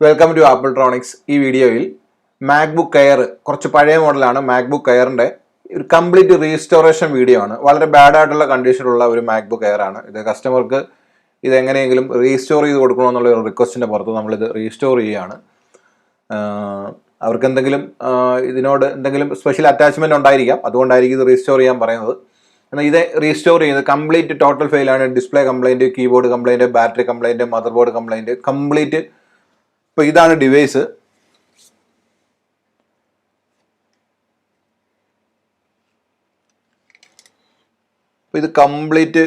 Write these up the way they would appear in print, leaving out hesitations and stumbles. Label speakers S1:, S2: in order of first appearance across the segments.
S1: Welcome to ആപ്പിൾട്രോണിക്സ്. ഈ വീഡിയോയിൽ MacBook air, കുറച്ച് പഴയ മോഡലാണ് മാക്ബുക്ക് എയറിൻ്റെ ഒരു കംപ്ലീറ്റ് റീസ്റ്റോറേഷൻ വീഡിയോ ആണ്. വളരെ ബാഡ് ആയിട്ടുള്ള കണ്ടീഷനിലുള്ള ഒരു മാക്ബുക്ക് എയർ ആണ് ഇത്. കസ്റ്റമർക്ക് ഇത് എങ്ങനെയെങ്കിലും റീസ്റ്റോർ ചെയ്ത് കൊടുക്കണമെന്നുള്ള ഒരു റിക്വസ്റ്റിൻ്റെ പുറത്ത് നമ്മളിത് റീസ്റ്റോർ ചെയ്യുകയാണ്. അവർക്ക് ഇതിനോട് എന്തെങ്കിലും സ്പെഷ്യൽ അറ്റാച്ച്മെൻറ്റ് ഉണ്ടായിരിക്കാം, അതുകൊണ്ടായിരിക്കും ഇത് റീസ്റ്റോർ ചെയ്യാൻ പറയുന്നത്. എന്നാൽ ഇത് റീസ്റ്റോർ ചെയ്യുന്നത് കംപ്ലീറ്റ് ടോട്ടൽ ഫെയിലാണ്. Display complaint, keyboard complaint, battery complaint, mother board complaint, complete. ഇപ്പോൾ ഇതാണ് ഡിവൈസ്. അപ്പോൾ ഇത് കംപ്ലീറ്റ്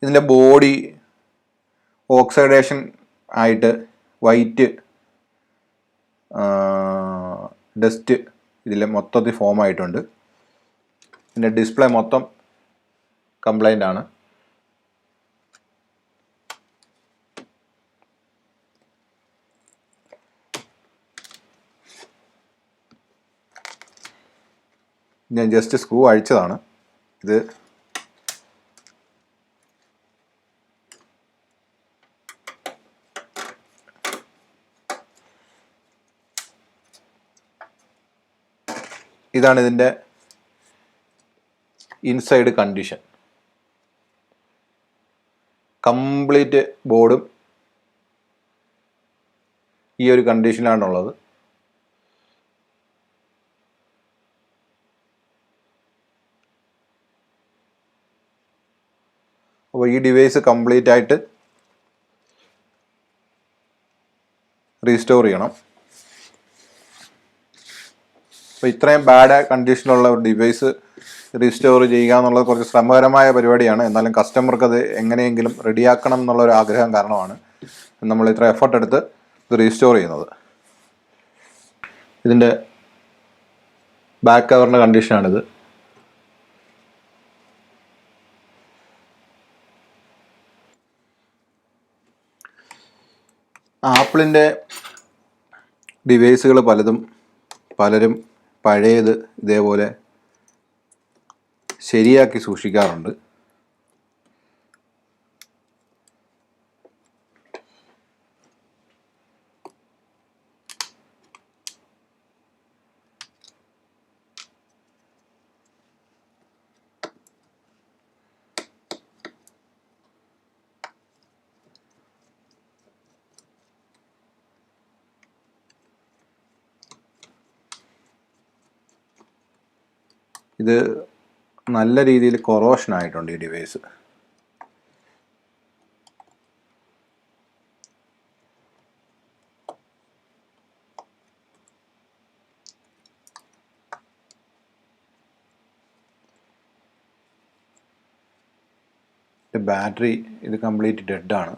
S1: ഇതിൻ്റെ ബോഡി ഓക്സിഡേഷൻ ആയിട്ട് വൈറ്റ് ഡസ്റ്റ് ഇതിൽ മൊത്തത്തിൽ ഫോം ആയിട്ടുണ്ട്. ഇതിൻ്റെ ഡിസ്പ്ലേ മൊത്തം കംപ്ലൈൻ്റ് ആണ്. ഞാൻ ജസ്റ്റ് സ്ക്രൂ അഴിച്ചതാണ്. ഇതാണ് ഇതിൻ്റെ ഇൻസൈഡ് കണ്ടീഷൻ. കംപ്ലീറ്റ് ബോർഡും ഈ ഒരു കണ്ടീഷനിലാണുള്ളത്. അപ്പോൾ ഈ ഡിവൈസ് കംപ്ലീറ്റ് ആയിട്ട് റീസ്റ്റോർ ചെയ്യണം. അപ്പോൾ ഇത്രയും ബാഡ് കണ്ടീഷനിലുള്ള ഒരു ഡിവൈസ് റീസ്റ്റോർ ചെയ്യുക എന്നുള്ളത് കുറച്ച് ശ്രമകരമായ പരിപാടിയാണ്. എന്നാലും കസ്റ്റമർക്ക് അത് എങ്ങനെയെങ്കിലും റെഡിയാക്കണം എന്നുള്ളൊരു ആഗ്രഹം കാരണമാണ് നമ്മൾ ഇത്ര എഫർട്ട് എടുത്ത് ഇത് റീസ്റ്റോർ ചെയ്യുന്നത്. ഇതിൻ്റെ ബാക്ക് കവറിൻ്റെ കണ്ടീഷനാണിത്. ആപ്പിളിൻ്റെ ഡിവൈസുകൾ പലരും പഴയത് ഇതേപോലെ ശരിയാക്കി സൂക്ഷിക്കാറുണ്ട്. ഇത് നല്ല രീതിയിൽ കൊറോഷൻ ആയിട്ടുണ്ട് ഈ ഡിവൈസ്. ബാറ്ററി ഇത് കംപ്ലീറ്റ് ഡെഡാണ്.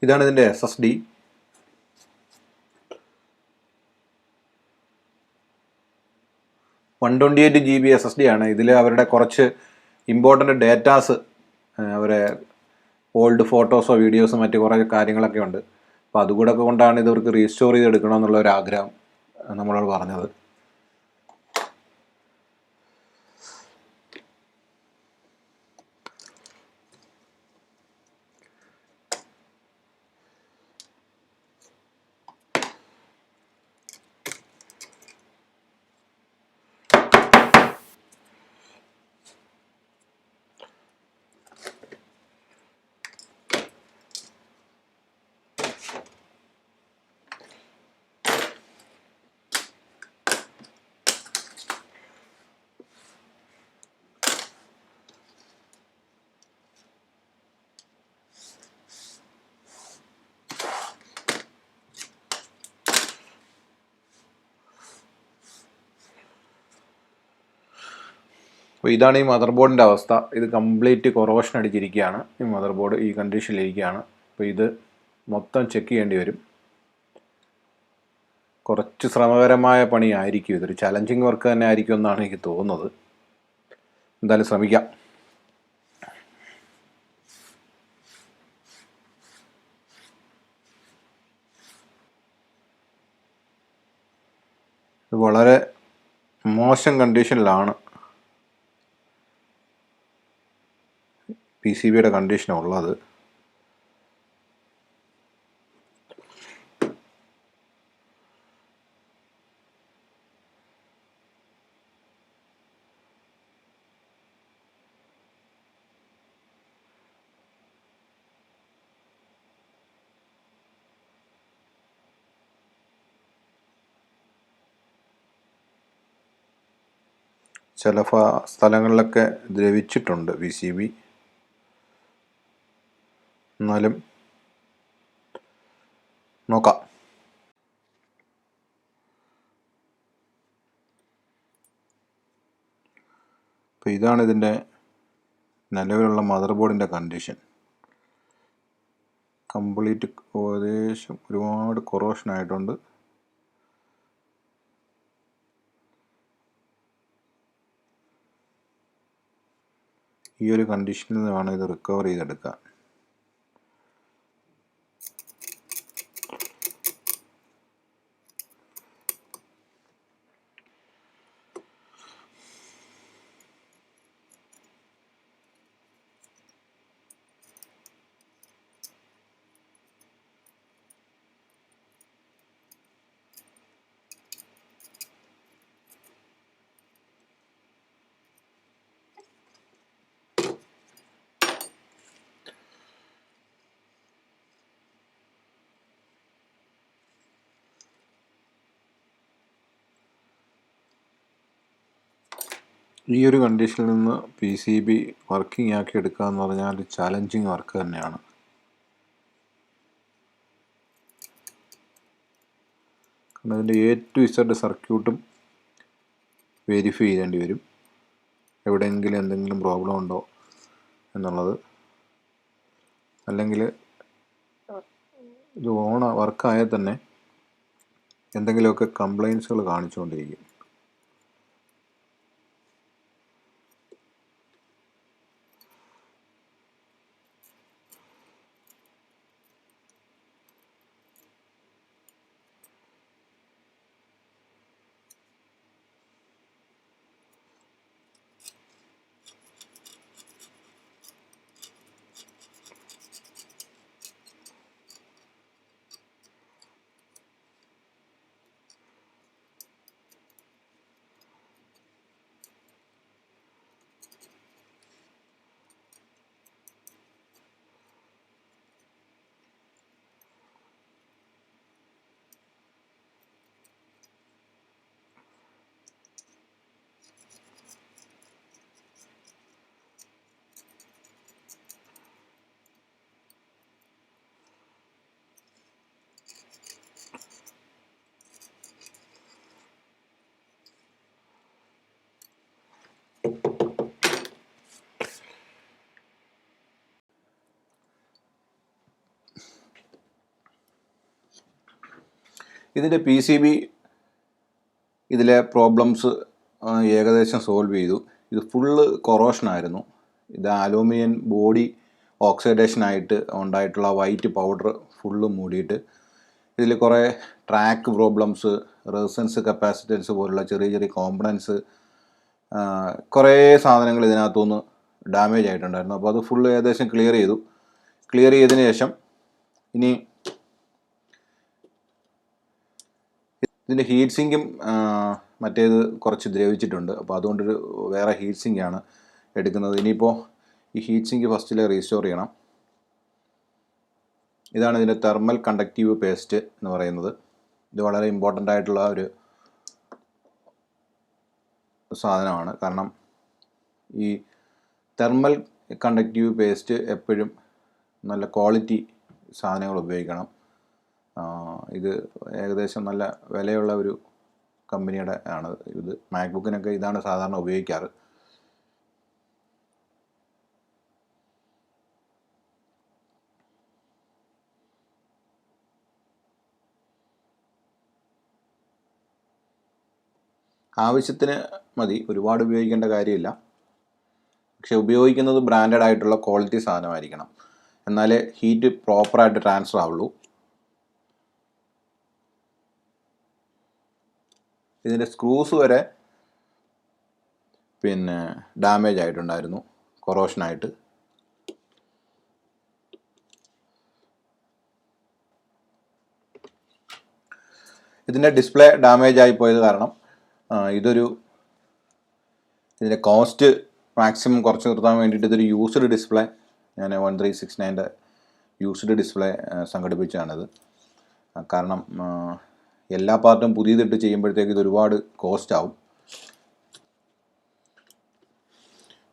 S1: ഇതാണ് ഇതിൻ്റെ SSD. $128 GB SSD ആണ്. ഇതിൽ അവരുടെ കുറച്ച് ഇമ്പോർട്ടൻ്റ് ഡേറ്റാസ്, അവരെ ഓൾഡ് ഫോട്ടോസോ വീഡിയോസോ മറ്റു കുറേ കാര്യങ്ങളൊക്കെ ഉണ്ട്. അപ്പോൾ അതുകൂടെ കൊണ്ടാണ് ഇവർക്ക് റീസ്റ്റോർ ചെയ്തെടുക്കണമെന്നുള്ള ഒരു ആഗ്രഹം നമ്മളോട് പറഞ്ഞത്. അപ്പോൾ ഇതാണ് ഈ മദർ ബോർഡിൻ്റെ അവസ്ഥ. ഇത് കംപ്ലീറ്റ് കൊറോഷൻ അടിച്ചിരിക്കുകയാണ്. ഈ മദർ ബോർഡ് ഈ കണ്ടീഷനിലിരിക്കുകയാണ്. അപ്പോൾ ഇത് മൊത്തം ചെക്ക് ചെയ്യേണ്ടി വരും. കുറച്ച് ശ്രമകരമായ പണിയായിരിക്കും. ഇതൊരു ചലഞ്ചിങ് വർക്ക് തന്നെ ആയിരിക്കും എന്നാണ് എനിക്ക് തോന്നുന്നത്. എന്തായാലും ശ്രമിക്കാം. ഇത് വളരെ മോശം കണ്ടീഷനിലാണ് PCBയുടെ കണ്ടീഷൻ ഉള്ളത്. ചില സ്ഥലങ്ങളിലൊക്കെ ദ്രവിച്ചിട്ടുണ്ട് PCB. എന്നാലും നോക്കാം. അപ്പോൾ ഇതാണ് ഇതിൻ്റെ നിലവിലുള്ള മദർ ബോർഡിൻ്റെ കണ്ടീഷൻ. കംപ്ലീറ്റ് ഏകദേശം ഒരുപാട് കൊറോഷൻ ആയിട്ടുണ്ട്. ഈ ഒരു കണ്ടീഷനിൽ നിന്ന് വേണം ഇത് റിക്കവർ ചെയ്തെടുക്കാൻ. ഈ ഒരു കണ്ടീഷനിൽ നിന്ന് PCB വർക്കിംഗ് ആക്കി എടുക്കുക എന്ന് പറഞ്ഞാൽ ചാലഞ്ചിങ് വർക്ക് തന്നെയാണ്. കാരണം അതിൻ്റെ A to Z സർക്യൂട്ടും വെരിഫൈ ചെയ്യേണ്ടി വരും. എവിടെയെങ്കിലും എന്തെങ്കിലും പ്രോബ്ലം ഉണ്ടോ എന്നുള്ളത്. അല്ലെങ്കിൽ ഇത് വർക്കായാൽ തന്നെ എന്തെങ്കിലുമൊക്കെ കംപ്ലൈൻസുകൾ കാണിച്ചുകൊണ്ടിരിക്കും. ഇതിൻ്റെ PCB ഇതിലെ പ്രോബ്ലംസ് ഏകദേശം സോൾവ് ചെയ്തു. ഇത് ഫുള്ള് കൊറോഷനായിരുന്നു. ഇത് അലൂമിനിയം ബോഡി ഓക്സിഡേഷനായിട്ട് ഉണ്ടായിട്ടുള്ള വൈറ്റ് പൗഡർ ഫുള്ള് മൂടിയിട്ട് ഇതിൽ കുറേ ട്രാക്ക് പ്രോബ്ലംസ്, റെസിസ്റ്റൻസ്, കപ്പാസിറ്റൻസ് പോലുള്ള ചെറിയ ചെറിയ കോമ്പണൻസ്, കുറേ സാധനങ്ങൾ ഇതിനകത്തുനിന്ന് ഡാമേജ് ആയിട്ടുണ്ടായിരുന്നു. അപ്പോൾ അത് ഫുള്ള് ഏകദേശം ക്ലിയർ ചെയ്തതിന് ശേഷം ഇനി ഇതിൻ്റെ ഹീറ്റ് സിങ്കും മറ്റേത് കുറച്ച് ദ്രവിച്ചിട്ടുണ്ട്. അപ്പോൾ അതുകൊണ്ടൊരു വേറെ ഹീറ്റ് സിങ്കാണ് എടുക്കുന്നത്. ഇനിയിപ്പോൾ ഈ ഹീറ്റ് സിങ്ക് ഫസ്റ്റിൽ റീസ്റ്റോർ ചെയ്യണം. ഇതാണ് ഇതിൻ്റെ തെർമൽ കണ്ടക്റ്റീവ് പേസ്റ്റ് എന്ന് പറയുന്നത്. ഇത് വളരെ ഇമ്പോർട്ടൻ്റ് ആയിട്ടുള്ള ഒരു സാധനമാണ്. കാരണം ഈ തെർമൽ കണ്ടക്റ്റീവ് പേസ്റ്റ് എപ്പോഴും നല്ല ക്വാളിറ്റി സാധനങ്ങൾ ഉപയോഗിക്കണം. ഇത് ഏകദേശം നല്ല വിലയുള്ള ഒരു കമ്പനിയുടെ ആണ് ഇത്. മാക്ബുക്കിനൊക്കെ ഇതാണ് സാധാരണ ഉപയോഗിക്കാറ്. ആവശ്യത്തിന് മതി, ഒരുപാട് ഉപയോഗിക്കേണ്ട കാര്യമില്ല. പക്ഷെ ഉപയോഗിക്കുന്നത് ബ്രാൻഡഡ് ആയിട്ടുള്ള ക്വാളിറ്റി സാധനമായിരിക്കണം, എന്നാലേ ഹീറ്റ് പ്രോപ്പറായിട്ട് ട്രാൻസ്ഫർ ആവുള്ളൂ. ഇതിൻ്റെ സ്ക്രൂസ് വരെ ഡാമേജ് ആയിട്ടുണ്ടായിരുന്നു കൊറോഷനായിട്ട്. ഇതിൻ്റെ ഡിസ്പ്ലേ ഡാമേജ് ആയി പോയത് കാരണം ഇതിൻ്റെ കോസ്റ്റ് മാക്സിമം കുറച്ച് നിർത്താൻ വേണ്ടിയിട്ട് ഇതൊരു യൂസ്ഡ് ഡിസ്പ്ലേ, ഞാൻ 1369 യൂസ്ഡ് ഡിസ്പ്ലേ സംഘടിപ്പിച്ചാണിത്. കാരണം എല്ലാ പാർട്ടും പുതിയതിട്ട് ചെയ്യുമ്പോഴത്തേക്ക് ഇത് ഒരുപാട് കോസ്റ്റ് ആവും.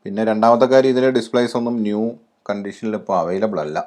S1: പിന്നെ രണ്ടാമത്തെ കാര്യം, ഇതിൻ്റെ ഡിസ്പ്ലേസ് ഒന്നും ന്യൂ കണ്ടീഷനിൽ ഇപ്പോൾ അവൈലബിൾ അല്ല.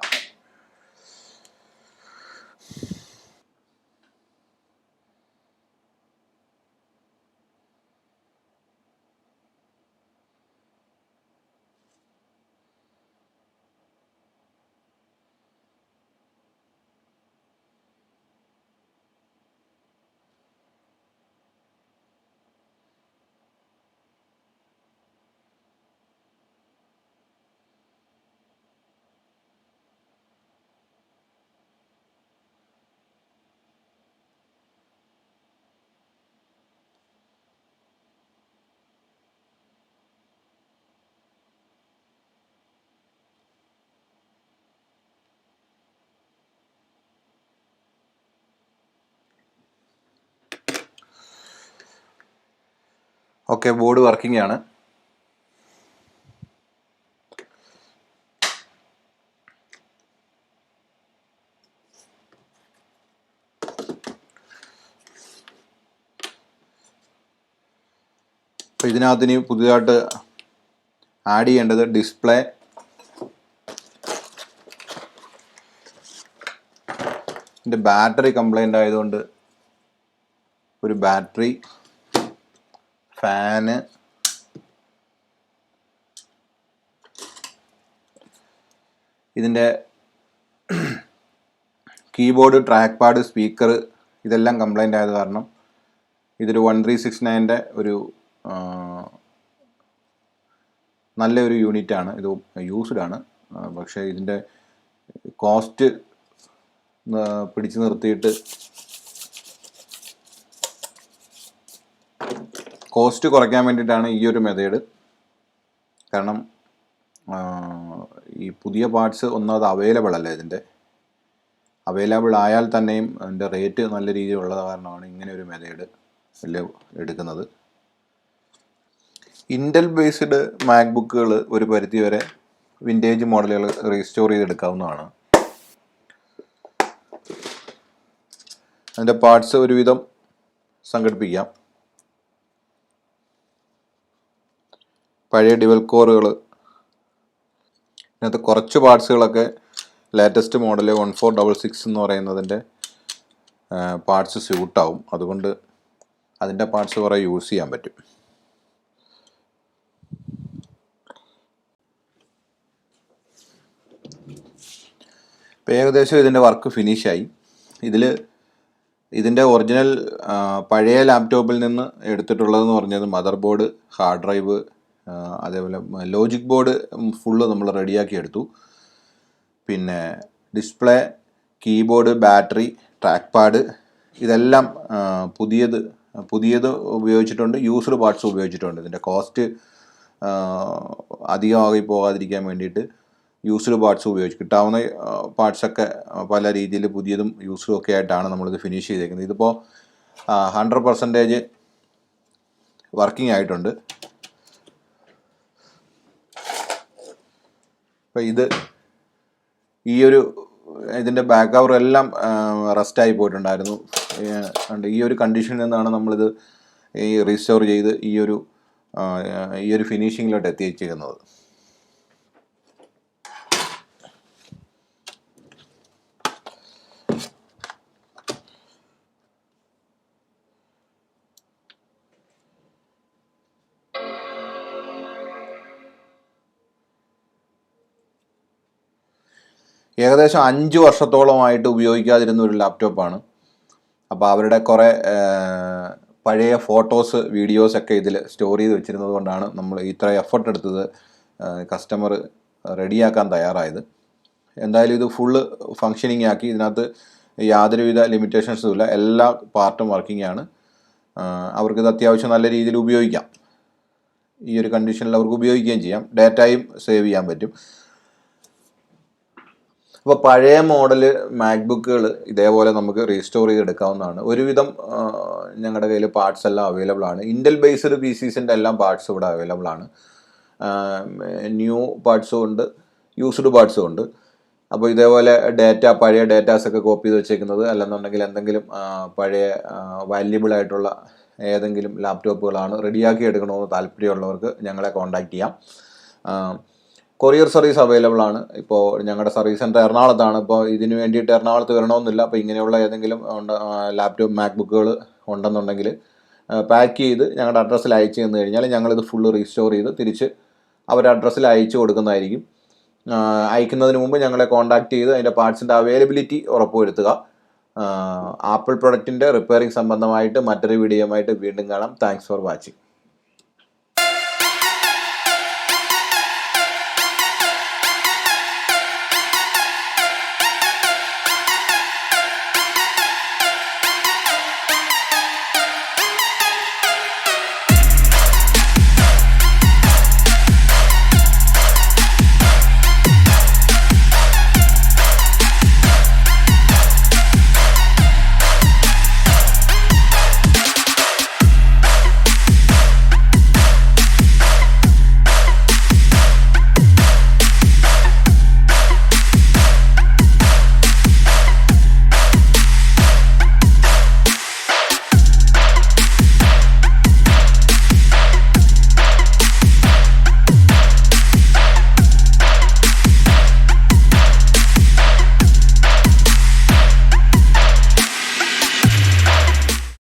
S1: ഓക്കെ, ബോർഡ് വർക്കിംഗ് ആണ്. അപ്പോൾ ഇതിനകത്ത് ഇനി പുതിയതായിട്ട് ആഡ് ചെയ്യേണ്ടത് ഡിസ്പ്ലേ, ഇതിൻ്റെ ബാറ്ററി കംപ്ലൈൻ്റ് ആയതുകൊണ്ട് ഒരു ബാറ്ററി, ഫാന്, ഇതിൻ്റെ കീബോർഡ്, ട്രാക്ക് പാഡ്, സ്പീക്കർ ഇതെല്ലാം കംപ്ലൈൻ്റ് ആയത് കാരണം ഇതൊരു 1369 ഒരു നല്ലൊരു യൂണിറ്റാണ്. ഇത് യൂസ്ഡ് ആണ്. പക്ഷേ ഇതിൻ്റെ കോസ്റ്റ് പിടിച്ചു നിർത്തിയിട്ട് കോസ്റ്റ് കുറയ്ക്കാൻ വേണ്ടിയിട്ടാണ് ഈ ഒരു മെത്തേഡ്. കാരണം ഈ പുതിയ പാർട്സ് ഒന്നത് അവൈലബിൾ അല്ല. ഇതിൻ്റെ അവൈലബിൾ ആയാൽ തന്നെയും അതിൻ്റെ റേറ്റ് നല്ല രീതിയിലുള്ളത് കാരണമാണ് ഇങ്ങനെ ഒരു മെത്തേഡ് എടുക്കുന്നത്. ഇൻ്റൽ ബേസ്ഡ് മാക്ബുക്കുകൾ ഒരു പരിധിവരെ വിൻറ്റേജ് മോഡലുകൾ റീസ്റ്റോർ ചെയ്തെടുക്കാവുന്നതാണ്. അതിൻ്റെ പാർട്സ് ഒരുവിധം സംഘടിപ്പിക്കാം. പഴയ ഡിവൽ കോറുകൾ, ഇതിനകത്ത് കുറച്ച് പാർട്സുകളൊക്കെ ലേറ്റസ്റ്റ് മോഡൽ 1466 എന്ന് പറയുന്നതിൻ്റെ പാർട്സ് സ്യൂട്ടാവും. അതുകൊണ്ട് അതിൻ്റെ പാർട്സ് കുറേ യൂസ് ചെയ്യാൻ പറ്റും. ഇപ്പോൾ ഏകദേശം ഇതിൻ്റെ വർക്ക് ഫിനിഷായി. ഇതിൽ ഇതിൻ്റെ ഒറിജിനൽ പഴയ ലാപ്ടോപ്പിൽ നിന്ന് എടുത്തിട്ടുള്ളതെന്ന് പറഞ്ഞത് മദർ ബോർഡ്, ഹാർഡ് ഡ്രൈവ്, അതേപോലെ ലോജിക് ബോർഡ് ഫുള്ള് നമ്മൾ റെഡിയാക്കി എടുത്തു. പിന്നെ display, keyboard, battery, track pad ഇതെല്ലാം പുതിയത് ഉപയോഗിച്ചിട്ടുണ്ട്. യൂസ്ഡ് പാർട്സ് ഉപയോഗിച്ചിട്ടുണ്ട്. ഇതിൻ്റെ കോസ്റ്റ് അധികമായി പോകാതിരിക്കാൻ വേണ്ടിയിട്ട് യൂസ്ഡ് പാർട്സ് ഉപയോഗിച്ച് കിട്ടാവുന്ന പാർട്സൊക്കെ പല രീതിയിൽ പുതിയതും യൂസ്ഡും ഒക്കെ ആയിട്ടാണ് നമ്മളിത് ഫിനിഷ് ചെയ്തേക്കുന്നത്. ഇതിപ്പോൾ 100% വർക്കിംഗ് ആയിട്ടുണ്ട്. അപ്പോൾ ഇതിൻ്റെ ബാക്ക് കവർ എല്ലാം റസ്റ്റായി പോയിട്ടുണ്ടായിരുന്നു. ഈ ഒരു കണ്ടീഷനിൽ നിന്നാണ് നമ്മളിത് റീസ്റ്റോർ ചെയ്ത് ഈ ഒരു ഫിനിഷിങ്ങിലോട്ട് എത്തിച്ചിരിക്കുന്നത്. ഏകദേശം 5 വർഷത്തോളമായിട്ട് ഉപയോഗിക്കാതിരുന്ന ഒരു ലാപ്ടോപ്പാണ്. അപ്പോൾ അവരുടെ കുറേ പഴയ ഫോട്ടോസ്, വീഡിയോസൊക്കെ ഇതിൽ സ്റ്റോർ ചെയ്ത് വെച്ചിരുന്നത് കൊണ്ടാണ് നമ്മൾ ഇത്ര എഫർട്ട് എടുത്തത് കസ്റ്റമർ റെഡിയാക്കാൻ തയ്യാറായത്. എന്തായാലും ഇത് ഫുള്ള് ഫങ്ഷനിങ് ആക്കി. ഇതിനകത്ത് യാതൊരുവിധ ലിമിറ്റേഷൻസും ഇല്ല. എല്ലാ പാർട്ടും വർക്കിംഗ് ആണ്. അവർക്കിത് അത്യാവശ്യം നല്ല രീതിയിൽ ഉപയോഗിക്കാം. ഈ ഒരു കണ്ടീഷനിൽ അവർക്ക് ഉപയോഗിക്കുകയും ചെയ്യാം. ഡാറ്റയും സേവ് ചെയ്യാൻ പറ്റും. അപ്പോൾ പഴയ മോഡൽ മാക്ബുക്കുകൾ ഇതേപോലെ നമുക്ക് റീസ്റ്റോർ ചെയ്തെടുക്കാവുന്നതാണ്. ഒരുവിധം ഞങ്ങളുടെ കയ്യിൽ പാർട്സ് എല്ലാം അവൈലബിൾ ആണ്. ഇൻ്റൽ ബേസ്ഡ് PCസിൻ്റെ എല്ലാം പാർട്സ് ഇവിടെ അവൈലബിൾ ആണ്. ന്യൂ പാർട്സും ഉണ്ട്, യൂസ്ഡ് പാർട്സും ഉണ്ട്. അപ്പോൾ ഇതേപോലെ പഴയ ഡേറ്റാസൊക്കെ കോപ്പി ചെയ്ത് വെച്ചേക്കുന്നത്, അല്ലെന്നുണ്ടെങ്കിൽ എന്തെങ്കിലും പഴയ വാല്യുബിൾ ആയിട്ടുള്ള ഏതെങ്കിലും ലാപ്ടോപ്പുകളാണ് റെഡിയാക്കി എടുക്കണമെന്ന് താല്പര്യമുള്ളവർക്ക് ഞങ്ങളെ കോൺടാക്റ്റ് ചെയ്യാം. കൊറിയർ സർവീസ് അവൈലബിൾ ആണ്. ഇപ്പോൾ ഞങ്ങളുടെ സർവീസ് സെൻറ്റർ എറണാകുളത്താണ്. ഇപ്പോൾ ഇതിന് വേണ്ടിയിട്ട് എറണാകുളത്ത് വരണമെന്നില്ല. അപ്പോൾ ഇങ്ങനെയുള്ള ഏതെങ്കിലും ലാപ്ടോപ്പ് മാക്ബുക്കുകൾ ഉണ്ടെന്നുണ്ടെങ്കിൽ പാക്ക് ചെയ്ത് ഞങ്ങളുടെ അഡ്രസ്സിൽ അയച്ചു തന്നു കഴിഞ്ഞാൽ ഞങ്ങളിത് ഫുള്ള് റീസ്റ്റോർ ചെയ്ത് തിരിച്ച് അവരുടെ അഡ്രസ്സിൽ അയച്ചു കൊടുക്കുന്നതായിരിക്കും. അയക്കുന്നതിന് മുമ്പ് ഞങ്ങളെ കോൺടാക്റ്റ് ചെയ്ത് അതിൻ്റെ പാർട്സിൻ്റെ അവൈലബിലിറ്റി ഉറപ്പുവരുത്തുക. ആപ്പിൾ പ്രൊഡക്റ്റിൻ്റെ റിപ്പയറിംഗ് സംബന്ധമായിട്ട് മറ്റൊരു വീഡിയോയുമായിട്ട് വീണ്ടും കാണാം. Thanks for watching.